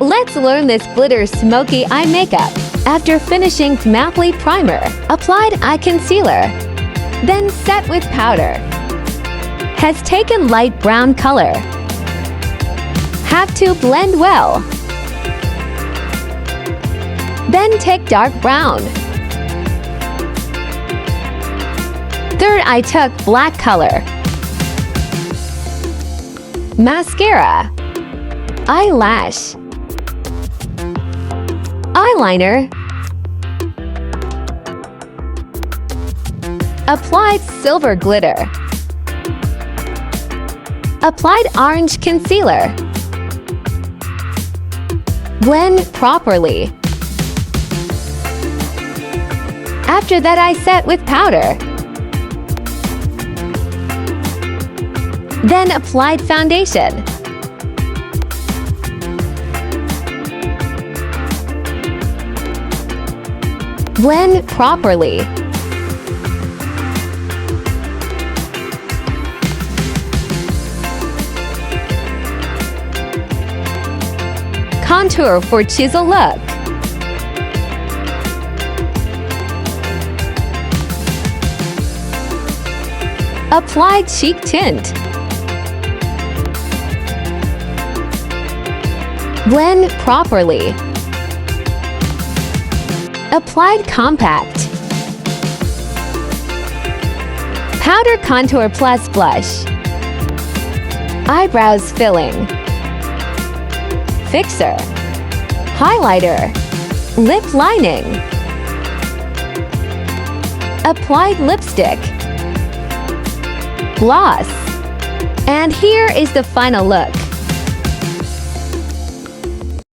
Let's learn this glitter smoky eye makeup. After finishing Mapley primer, applied eye concealer, then set with powder. Has taken light brown color. Have to blend well. Then take dark brown. Third, I took black color. Mascara, eyelash, eyeliner, applied silver glitter, applied orange concealer, blend properly. After that, I set with powder. Then applied foundation. Blend properly. Contour for chisel look. Applied cheek tint. Blend properly. Applied compact. Powder contour plus blush. Eyebrows filling. Fixer. Highlighter. Lip lining. Applied lipstick. Gloss. And here is the final look.